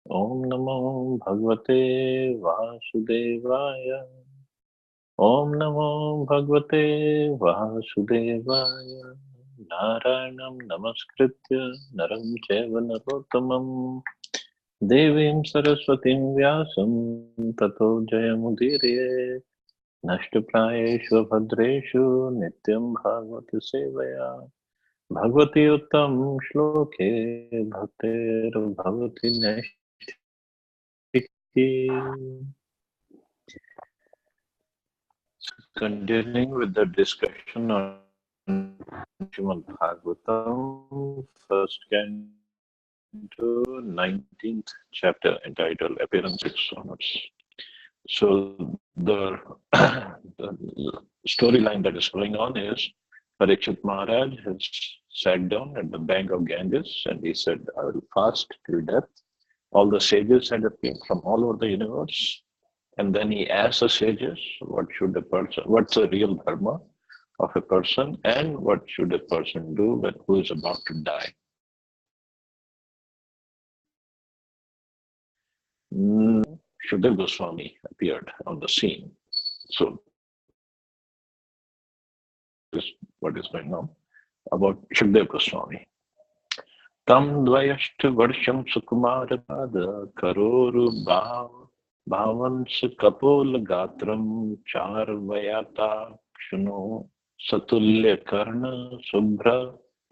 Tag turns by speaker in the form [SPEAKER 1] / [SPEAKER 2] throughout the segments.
[SPEAKER 1] Om Namo Bhagavate Vasudevaya. Om Namo Bhagavate Vasudevaya. Narayanam Namaskritya Naram Chaiva Narottamam Devim Saraswatim Vyasam Tato Jayamudire Nashtaprayeshu Bhadreshu Nityam Bhagavati Sevaya Bhagavati Uttam Shloke Bhaktir Bhavati Nashtiki. Continuing with the discussion on Srimad Bhagavatam, first canto, 19th chapter, entitled Appearance Sonnets. So the, the storyline that is going on is Parikshit Maharaj has sat down at the bank of Ganges and he said, I will fast till death. All the sages had appeared from all over the universe. And then he asked the sages, what's the real dharma of a person and what should a person do when who is about to die? Sukadeva Goswami appeared on the scene. So this is what is going on about Sukadeva Goswami. Tam dvayashtu varsham sukumarada karoru bhavans kapol gatram char vayata kshunu satulya karna subhra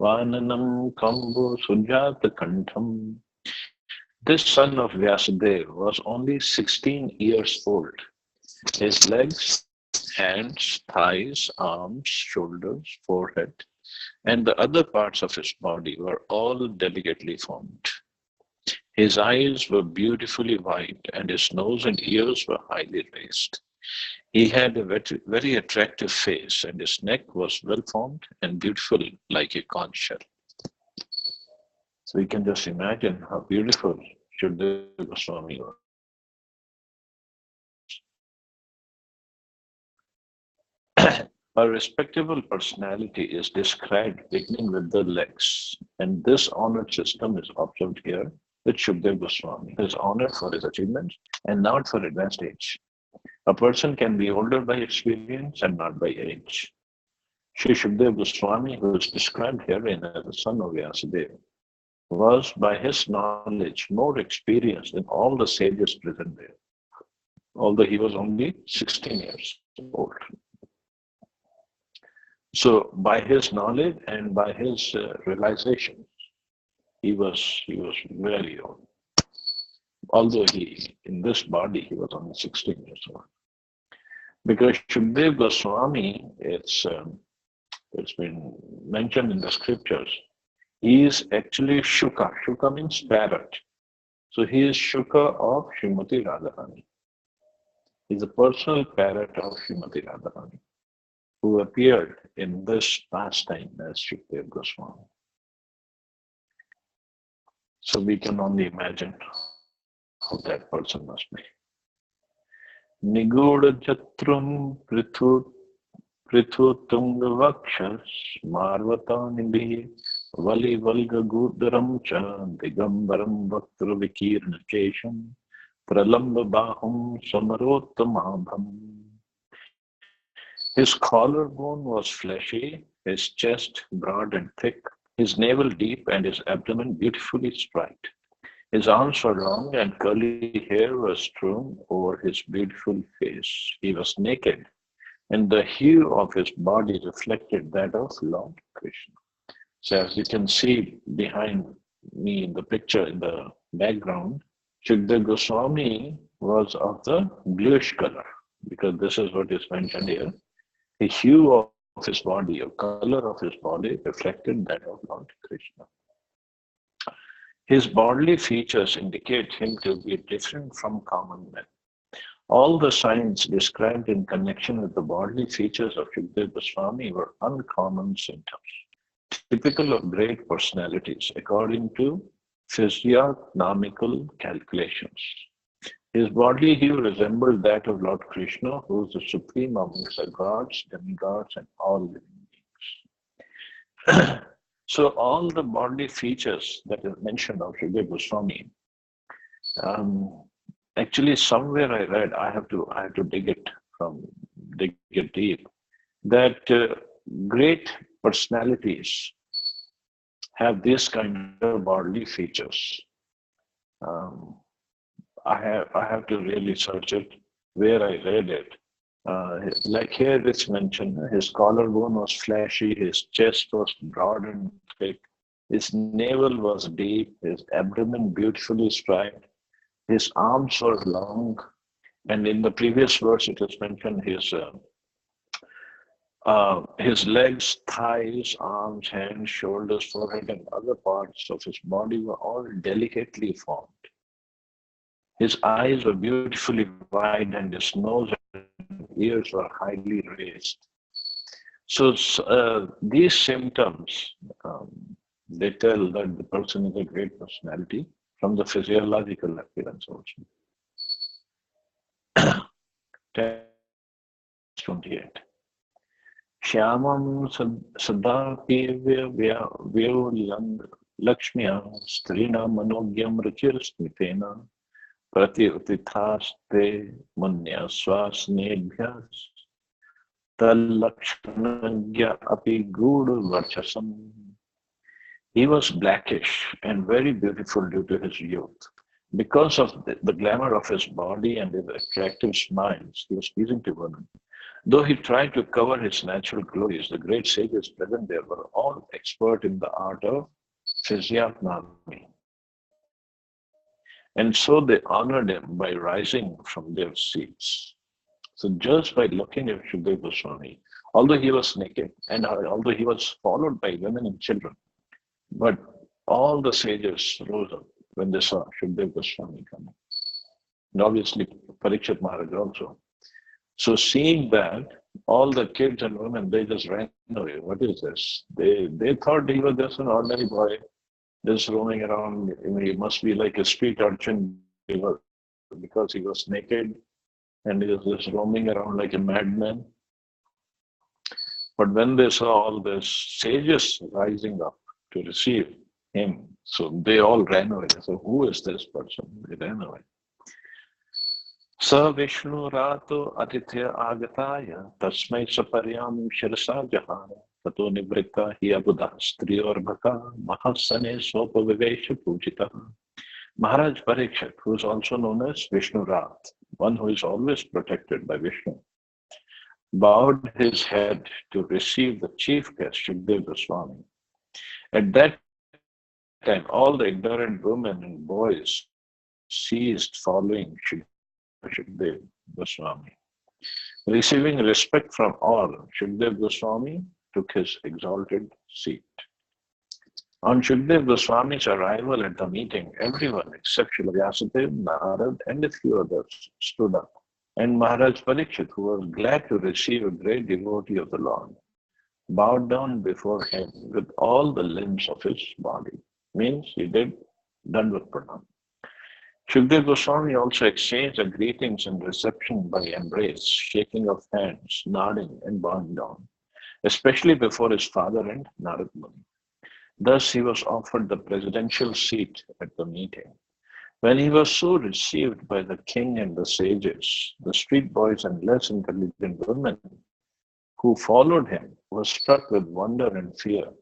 [SPEAKER 1] vananam kambu sujata kantham. This son of Vyasadeva was only 16 years old. His legs, hands, thighs, arms, shoulders, forehead, and the other parts of his body were all delicately formed. His eyes were beautifully white, and his nose and ears were highly raised. He had a very attractive face, and his neck was well formed and beautiful like a conch shell. So we can just imagine how beautiful Sukadeva Goswami was. A respectable personality is described beginning with the legs, and this honored system is observed here with Sukadeva Goswami. He is honored for his achievements and not for advanced age. A person can be older by experience and not by age. Sri Sukadeva Goswami, who is described herein as the son of Vyasadeva, was by his knowledge more experienced than all the sages present there, although he was only 16 years old. So by his knowledge and by his realization, he was very old. Although in this body, he was only 16 years old. Because Sukadeva Goswami, it's been mentioned in the scriptures, he is actually Shuka. Shuka means parrot. So he is Shuka of Srimati Radharani. He is a personal parrot of Srimati Radharani, who appeared in this pastime as Sukadeva Goswami. So we can only imagine how that person must be. Niguda Jatrum Prithutunga Vakshas Marvata Nidhi Vali Valga Gudaram Cha Digambaram Vaktra Vikirna Chesham Pralamba Bahum Samarottamabham. His collarbone was fleshy, his chest broad and thick, his navel deep, and his abdomen beautifully striped. His arms were long, and curly hair was strewn over his beautiful face. He was naked, and the hue of his body reflected that of Lord Krishna. So as you can see behind me in the picture, in the background, Sukadeva Goswami was of the bluish color, because this is what is mentioned here. The hue of his body, or color of his body, reflected that of Lord Krishna. His bodily features indicate him to be different from common men. All the signs described in connection with the bodily features of Sukadeva Goswami were uncommon symptoms, typical of great personalities, according to physiognomical calculations. His bodily hue resembled that of Lord Krishna, who is the supreme amongst the gods, demigods, and all living beings. So all the bodily features that is mentioned of Sukadeva Goswami Actually, somewhere I read, I have to dig it deep, that great personalities have this kind of bodily features. Um, I have to really search it where I read it. Like here it's mentioned, his collarbone was fleshy, his chest was broad and thick, his navel was deep, his abdomen beautifully striped, his arms were long, and in the previous verse it is mentioned his legs, thighs, arms, hands, shoulders, forehead, and other parts of his body were all delicately formed. His eyes were beautifully wide, and his nose and ears were highly raised. These symptoms, they tell that the person is a great personality from the physiological appearance also. Text 28. श्यामं सदापि व्योलक्ष्म्या स्त्रीणां मनोज्ञं रुचिरस्मितेन प्रतिउत्थितास्ते मुन्या स्वास्नेभ्यः तल्लक्षणज्ञ अपि गूढवर्चसम्. He was blackish and very beautiful due to his youth. Because of the glamour of his body and his attractive smiles, he was pleasing to women. Though he tried to cover his natural glories, the great sages present there were all expert in the art of physiognomy. And so they honored him by rising from their seats. So just by looking at Sukadeva Goswami, although he was naked and although he was followed by women and children, but all the sages rose up when they saw Sukadeva Goswami coming. And obviously Parikshit Maharaj also. So seeing that, all the kids and women, they just ran away. What is this? They thought he was just an ordinary boy, just roaming around. He must be like a street urchin because he was naked and he was just roaming around like a madman. But when they saw all the sages rising up to receive him, so they all ran away. So who is this person? They ran away. स विष्णुरातो अतिथ्य आगताय तस्मै सपर्यां शिरसा जहान ततो निवृत्ता हि अबुधा स्त्रियोर्भका महासने सोपविवेश पूजितः. Maharaj Parikshit, who is also known as Vishnu Rat, one who is always protected by Vishnu, bowed his head to receive the chief guest, Sukadeva Goswami. At that time, all the ignorant women and boys ceased following Sukadeva Goswami. Receiving respect from all, Sukadeva Goswami took his exalted seat. On Sukadeva Goswami's arrival at the meeting, everyone except Srila Vyasadeva, Narad, and a few others stood up. And Maharaj Parikshit, who was glad to receive a great devotee of the Lord, bowed down before him with all the limbs of his body. Means he did Dandvat Pranam. Sukadeva Goswami also exchanged the greetings and reception by embrace, shaking of hands, nodding and bowing down, especially before his father and Narad Muni. Thus he was offered the presidential seat at the meeting. When he was so received by the king and the sages, the street boys and less intelligent women who followed him were struck with wonder and fear.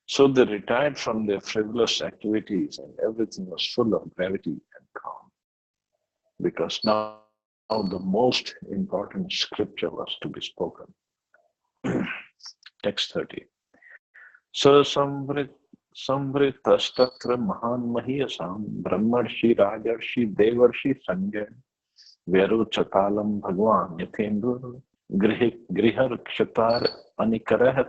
[SPEAKER 1] So they retired from their frivolous activities and everything was full of gravity and calm. Because now the most important scripture was to be spoken. Text 30. So Samvritastatra Mahan Mahiyasam Brahmarshi Rajarshi Devarshi Sanjay Veruchatalam Bhagwan Yathendur Grihar Kshatar Anikarah.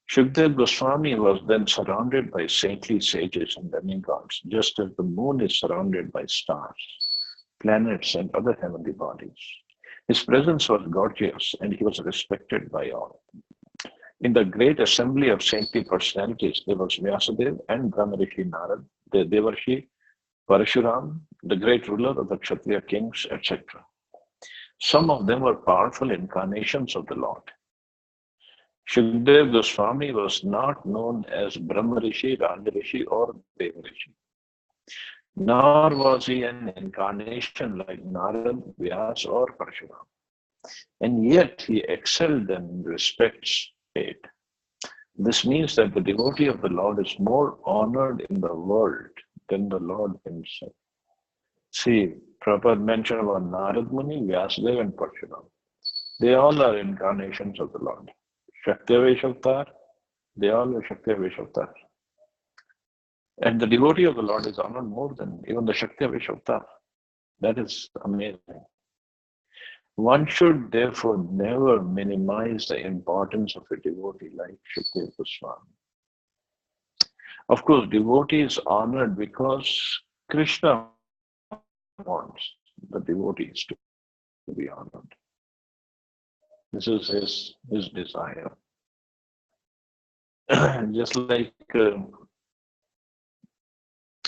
[SPEAKER 1] Sukadeva Goswami was then surrounded by saintly sages and demigods, just as the moon is surrounded by stars, planets, and other heavenly bodies. His presence was gorgeous and he was respected by all. In the great assembly of saintly personalities, there was Vyasadeva and Brahmarishi Narad, the Devarshi Parashuram, the great ruler of the Kshatriya kings, etc. Some of them were powerful incarnations of the Lord. Sukadeva Goswami was not known as Brahma Rishi, Raj Rishi, or Deva Rishi. Nor was he an incarnation like Narad, Vyas, or Parshuram. And yet he excelled and respects it. This means that the devotee of the Lord is more honored in the world than the Lord himself. See, Prabhupada mentioned about Narad Muni, Vyasadeva, and Parshuram. They all are incarnations of the Lord. Shaktya Avatar, they all are Shaktya Avatar. And the devotee of the Lord is honored more than even the Shaktya Avatar. That is amazing. One should therefore never minimize the importance of a devotee like Sukadeva Goswami. Of course, devotee is honored because Krishna wants the devotees to be honored. This is his desire. Just like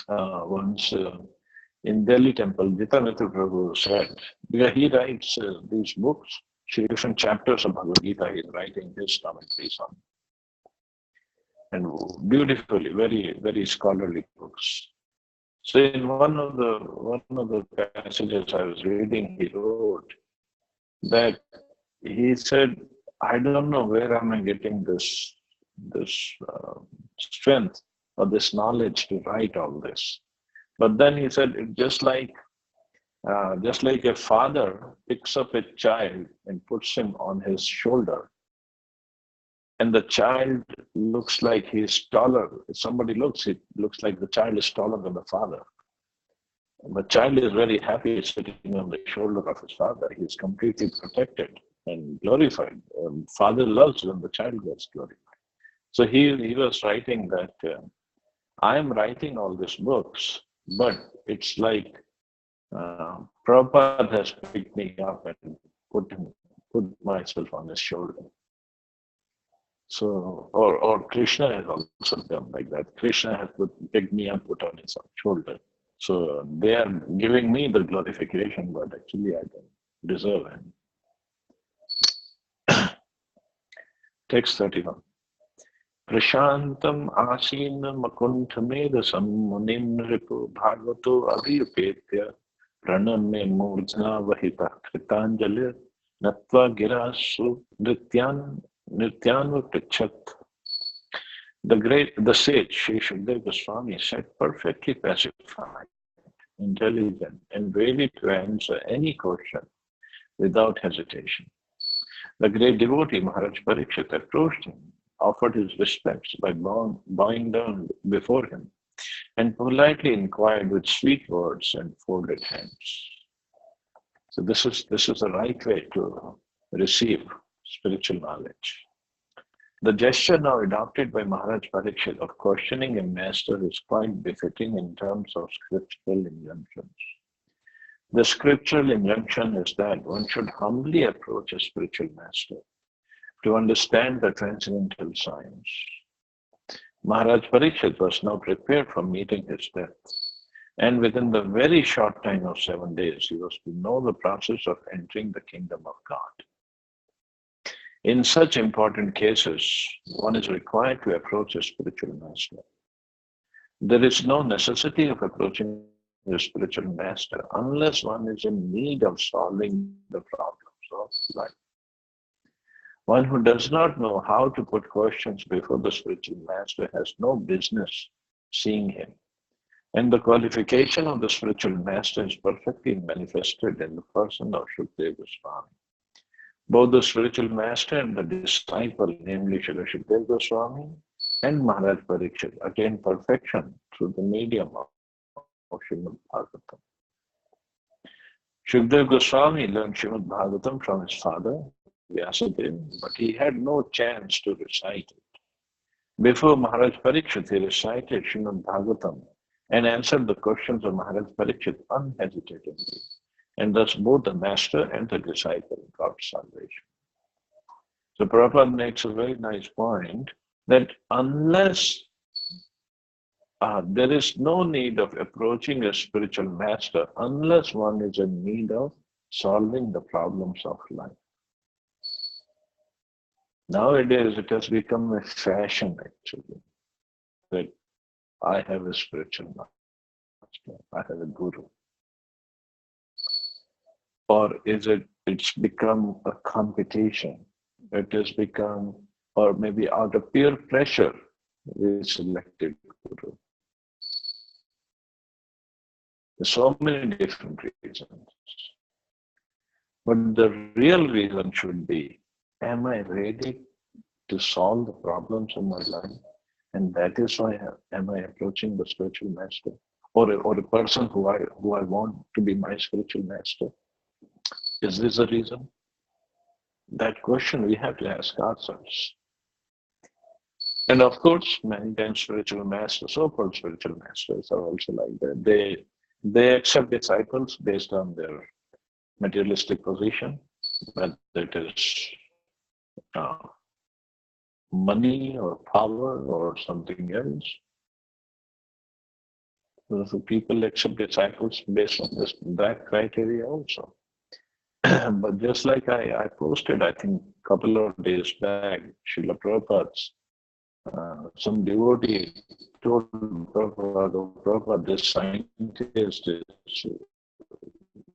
[SPEAKER 1] once in Delhi temple, Jitanatha Prabhu said, because he writes these books, different chapters of Bhagavad Gita, he's writing his commentaries on. And beautifully, very, very scholarly books. So in one of the passages I was reading, he wrote that he said, I don't know where am I getting this strength or this knowledge to write all this. But then he said, it's just like a father picks up a child and puts him on his shoulder, and the child looks like he's taller. If somebody looks, it looks like the child is taller than the father. The child is very happy sitting on the shoulder of his father. He is completely protected and glorified. Father loves when the child gets glorified. So he was writing that I am writing all these books, but it's like Prabhupada has picked me up and put myself on his shoulder. So, or Krishna has also done like that. Krishna has picked me up, put on his shoulder. So they are giving me the glorification, but actually I don't deserve it. Text 31. Prashantam asina makunthamedasam munim ripu bhagavato abhiyupetya pranamya murjna vahita kritanjali natva girasu nrityanva prichat. The sage, Sri Sukadeva Goswami, said, perfectly pacified, intelligent, and ready to answer any question without hesitation. The great devotee, Maharaj Parikshit, approached him, offered his respects by bowing down before him, and politely inquired with sweet words and folded hands. So this is the right way to receive spiritual knowledge. The gesture now adopted by Maharaj Parikshit of questioning a master is quite befitting in terms of scriptural injunctions. The scriptural injunction is that one should humbly approach a spiritual master to understand the transcendental science. Maharaj Parikshit was now prepared for meeting his death, and within the very short time of 7 days, he was to know the process of entering the kingdom of God. In such important cases, one is required to approach a spiritual master. There is no necessity of approaching a spiritual master unless one is in need of solving the problems of life. One who does not know how to put questions before the spiritual master has no business seeing him. And the qualification of the spiritual master is perfectly manifested in the person of Sukadeva Goswami. Both the spiritual master and the disciple, namely Srila Sukadeva Goswami and Maharaj Parikshit, attained perfection through the medium of Srimad Bhagavatam. Sukadeva Goswami learned Srimad Bhagavatam from his father, Vyasadeva, but he had no chance to recite it. Before Maharaj Parikshit, he recited Srimad Bhagavatam and answered the questions of Maharaj Parikshit unhesitatingly. And thus both the master and the disciple got salvation. So Prabhupada makes a very nice point that unless there is no need of approaching a spiritual master unless one is in need of solving the problems of life. Nowadays, it has become a fashion actually that I have a spiritual master, I have a guru. Or is it, it's become a competition? It has become, or maybe out of peer pressure, we selected guru. There's so many different reasons. But the real reason should be, am I ready to solve the problems in my life? And that is why am I approaching the spiritual master, or a person who I want to be my spiritual master? Is this the reason? That question we have to ask ourselves. And of course, many times spiritual masters, so-called spiritual masters, are also like that. They accept disciples based on their materialistic position, whether it is uh, money or power or something else. So people accept disciples based on that criteria also. But just like I posted, I think a couple of days back, Srila Prabhupada's, some devotee told Prabhupada, "Oh, Prabhupada, this scientist is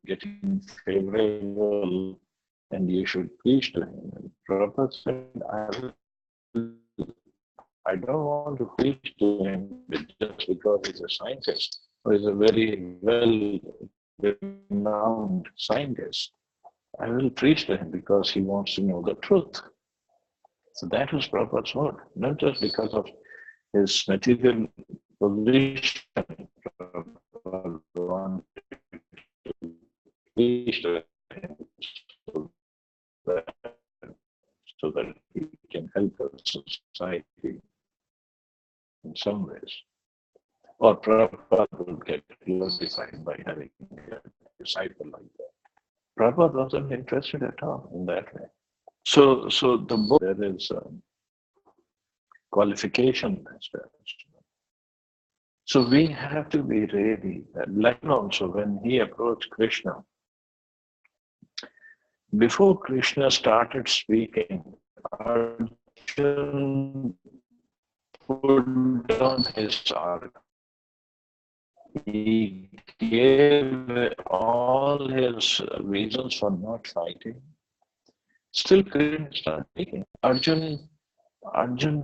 [SPEAKER 1] getting favorable and you should preach to him." And Prabhupada said, I don't want to preach to him just because he's a scientist or he's a very well renowned scientist. I will preach to him because he wants to know the truth. So that was Prabhupada's word, not just because of his material position. Prabhupada wanted to preach to him that, so that he can help the society in some ways. Or Prabhupada would get glorified by having a disciple like that. Prabhupada wasn't interested at all in that way. So the book, there is qualification aspect. So we have to be ready. Like also when he approached Krishna, before Krishna started speaking, Arjuna put down his arc. He gave all his reasons for not fighting. Still Krishna started speaking. Arjun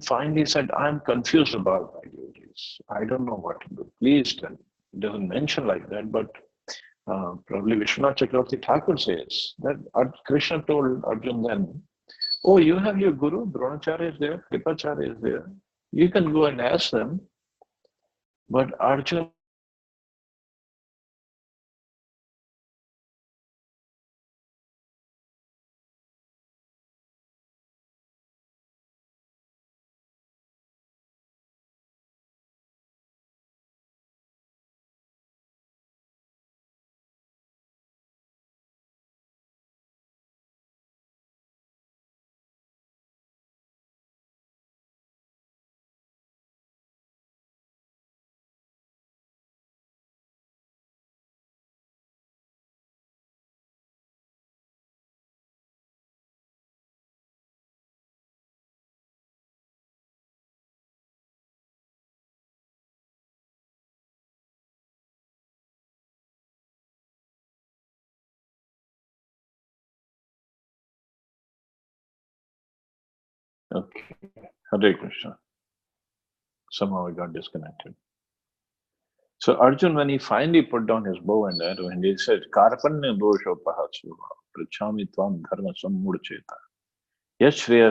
[SPEAKER 1] finally said, "I'm confused about my duties. I don't know what to do. Please tell me." It doesn't mention like that, but probably Vishwanath Chakravarti Thakur says that Krishna told Arjun then, "Oh, you have your guru, Dronacharya is there, Kripacharya is there. You can go and ask them." But Arjun Okay. Hare Krishna. Somehow I got disconnected. So Arjun, when he finally put down his bow and arrow, and he said, "Karpanya dosho pahasubha, prachami tvam dharma sammudcheta. Yashriya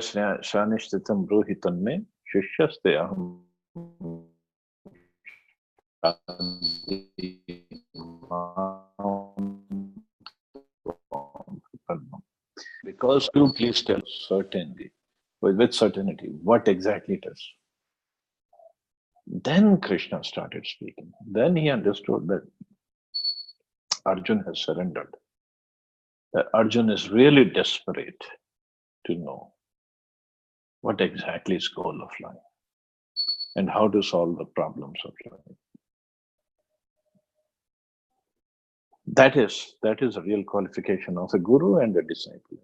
[SPEAKER 1] shanishtitam bruhitan me, shishaste aham." Because you please tell certainty, with certainty, what exactly it is. Then Krishna started speaking. Then he understood that Arjun has surrendered. That Arjun is really desperate to know what exactly is goal of life and how to solve the problems of life. That is a real qualification of a guru and a disciple.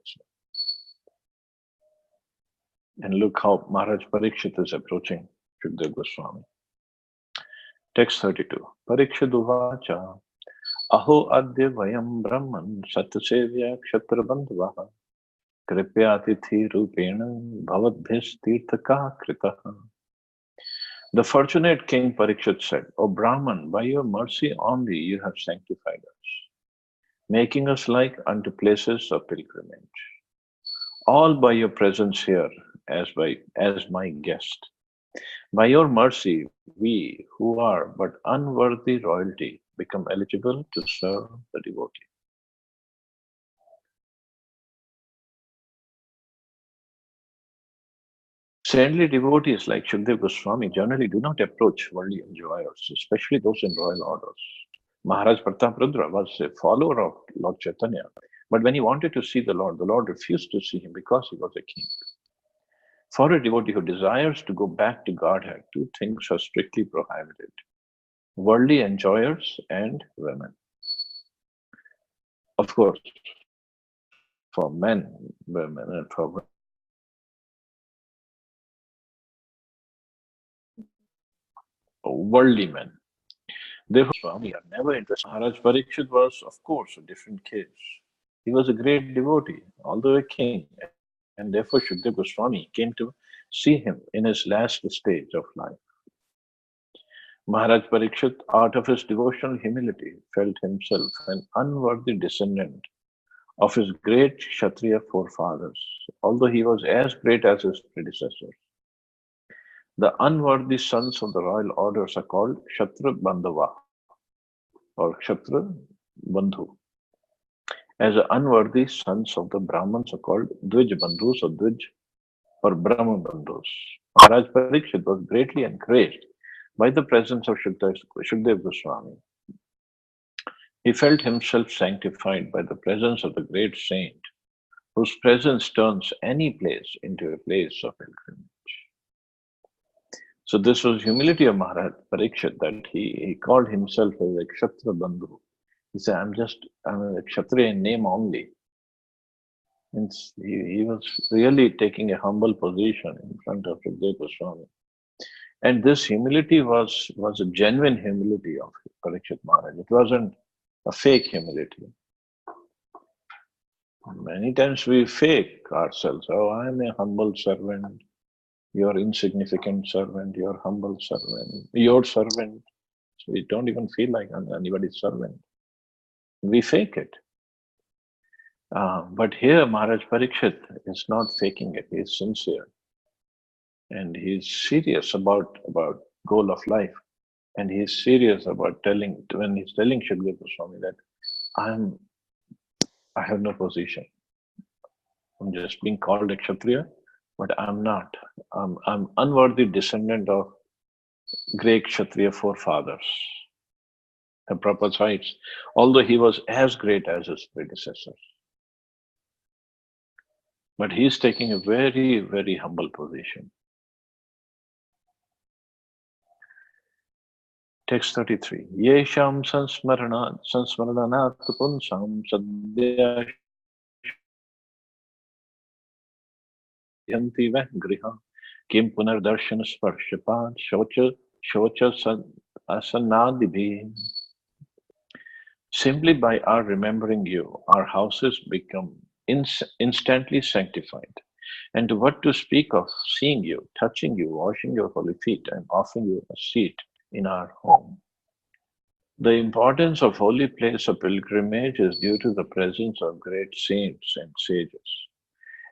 [SPEAKER 1] And look how Maharaj Parikshit is approaching Sukadeva Goswami. Text 32. Parikshit uvacha aho adya vayam brahman satsevya kshatra bandhavaha kripyatithi rupena bhavadbhis tirthaka kritaha. The fortunate King Parikshit said, O Brahman, by your mercy only you have sanctified us, making us like unto places of pilgrimage. All by your presence here as my guest. By your mercy, we who are but unworthy royalty become eligible to serve the devotee. Saintly devotees like Sukadeva Goswami generally do not approach worldly enjoyers, especially those in royal orders. Maharaj Prataprudra was a follower of Lord Chaitanya, but when he wanted to see the Lord refused to see him because he was a king. For a devotee who desires to go back to Godhead, two things are strictly prohibited: worldly enjoyers and women. Of course, for men, women, and for women, worldly men. Therefore, Swami are never interested. Maharaj Parikshit was, of course, a different case. He was a great devotee, although a king, and therefore Sukadeva Goswami came to see him in his last stage of life. Maharaj Parikshit, out of his devotional humility, felt himself an unworthy descendant of his great Kshatriya forefathers, although he was as great as his predecessors. The unworthy sons of the royal orders are called Kshatriya Bandhava or Kshatriya Bandhu. As the unworthy sons of the Brahmins are called Dvij Bandhus or Dvij or Brahma Bandhus. Maharaj Parikshit was greatly encouraged by the presence of Sukadeva Goswami. He felt himself sanctified by the presence of the great saint, whose presence turns any place into a place of pilgrimage. So this was humility of Maharaj Parikshit, that he called himself as a Kshatriya Bandhu. He said, I'm a Kshatriya in name only. And he was really taking a humble position in front of Sukadeva Goswami. And this humility was a genuine humility of Parikshit Maharaj. It wasn't a fake humility. Many times we fake ourselves. Oh, I'm a humble servant. You're insignificant servant. You're humble servant. Your servant. So we don't even feel like I'm anybody's servant. We fake it. But here Maharaj Parikshit is not faking it. He's sincere. And he's serious about goal of life. And he's serious about when he's telling Sukadeva Goswami that I have no position. I'm just being called a Kshatriya, but I'm not. I'm unworthy descendant of great Kshatriya forefathers. The Prabhupada writes, although he was as great as his predecessors. But he's taking a very, very humble position. Text 33. Yesham sansmaranat punsam sadhya yanti griha kim punardarshan sparshapat shocha asanadibhi. Simply by our remembering you, our houses become instantly sanctified. And what to speak of seeing you, touching you, washing your holy feet, and offering you a seat in our home. The importance of holy place of pilgrimage is due to the presence of great saints and sages.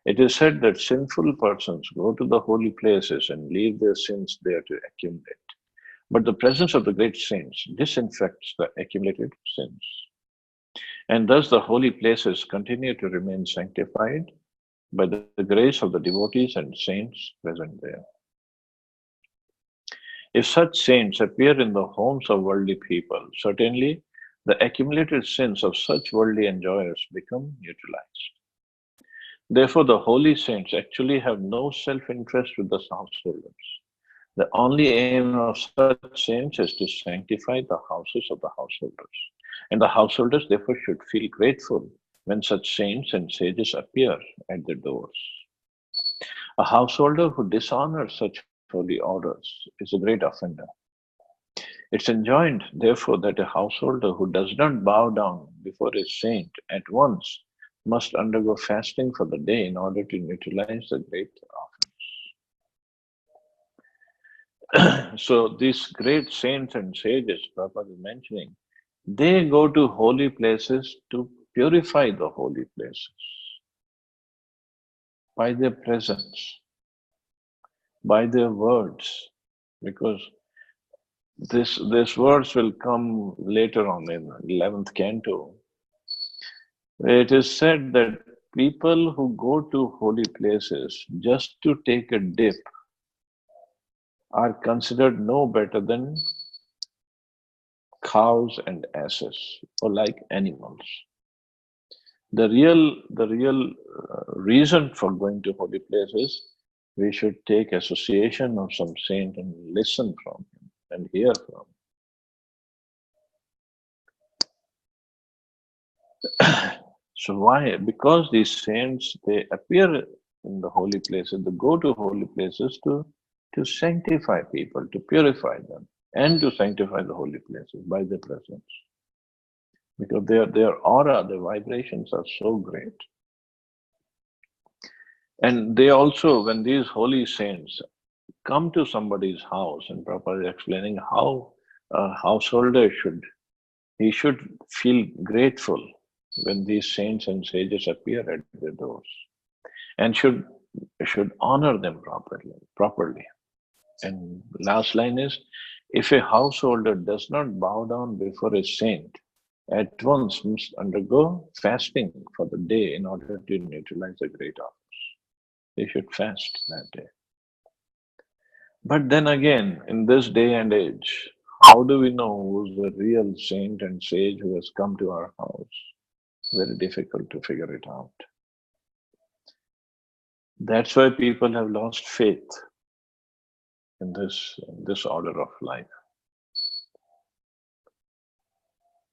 [SPEAKER 1] It is said that sinful persons go to the holy places and leave their sins there to accumulate. But the presence of the great saints disinfects the accumulated sins. And thus the holy places continue to remain sanctified by the grace of the devotees and saints present there. If such saints appear in the homes of worldly people, certainly the accumulated sins of such worldly enjoyers become neutralized. Therefore, the holy saints actually have no self-interest with the householders. The only aim of such saints is to sanctify the houses of the householders. And the householders therefore should feel grateful when such saints and sages appear at their doors. A householder who dishonors such holy orders is a great offender. It's enjoined, therefore, that a householder who does not bow down before a saint at once must undergo fasting for the day in order to neutralize the great offense. So these great saints and sages Prabhupada is mentioning, they go to holy places to purify the holy places by their presence, by their words, because this verse will come later on in 11th canto. It is said that people who go to holy places just to take a dip are considered no better than cows and asses, or like animals. The real reason for going to holy places, we should take association of some saint and listen from him and hear from him. So why? Because these saints, they appear in the holy places, they go to holy places to sanctify people, to purify them, and to sanctify the holy places by their presence. Because their aura, their vibrations are so great. And they also, when these holy saints come to somebody's house, and Prabhupada is explaining how a householder he should feel grateful when these saints and sages appear at their doors, and should honor them properly. And last line is, if a householder does not bow down before a saint, at once must undergo fasting for the day in order to neutralize the great offense. They should fast that day. But then again, in this day and age, how do we know who's the real saint and sage who has come to our house? Very difficult to figure it out. That's why people have lost faith in this order of life.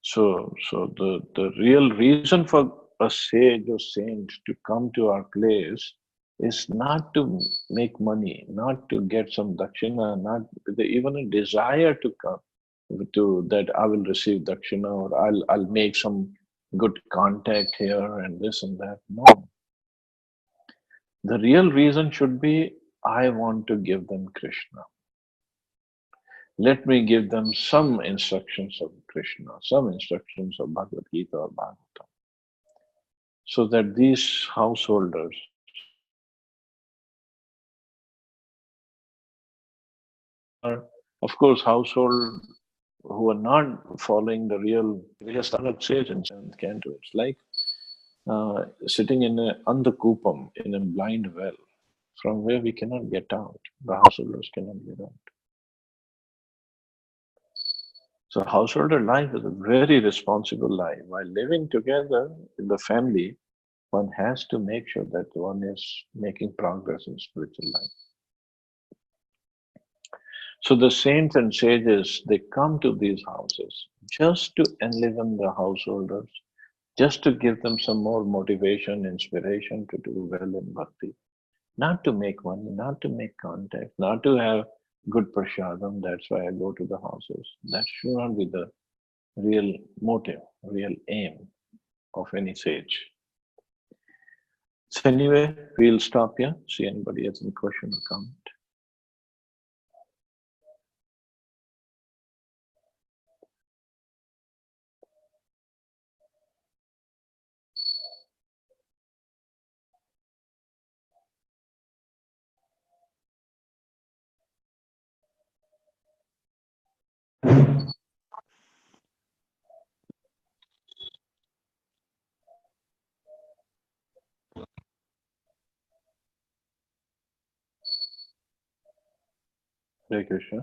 [SPEAKER 1] So the real reason for a sage or saint to come to our place is not to make money, not to get some dakshina, not with even a desire to come to that I will receive dakshina, or I'll make some good contact here and this and that. No. The real reason should be, I want to give them Krishna. Let me give them some instructions of Krishna, some instructions of Bhagavad Gita or Bhagavatam, so that these householders are, of course, household who are not following the real Vihasthanak says in seventh canto. It's like sitting in a andhakupam, in a blind well, from where we cannot get out. The householders cannot get out. So householder life is a very responsible life. While living together in the family, one has to make sure that one is making progress in spiritual life. So the saints and sages, they come to these houses just to enliven the householders, just to give them some more motivation, inspiration to do well in bhakti. Not to make money, not to make contact, not to have good prasadam. That's why I go to the houses. That should not be the real motive, real aim of any sage. So anyway, we'll stop here. See anybody has any question or comment. Hare Krishna.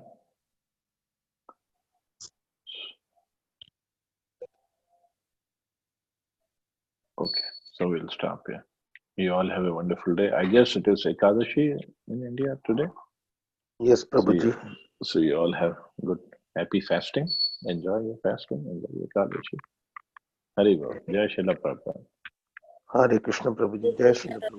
[SPEAKER 1] Okay, so we'll stop here. You all have a wonderful day. I guess it is Ekadashi in India today.
[SPEAKER 2] Yes, Prabhuji.
[SPEAKER 1] So you all have good, happy fasting. Enjoy your fasting. Enjoy your Ekadashi. Hari Bol. Jai Srila Prabhupada.
[SPEAKER 2] Hare Krishna, Prabhuji. Jai Shri Prabhuji.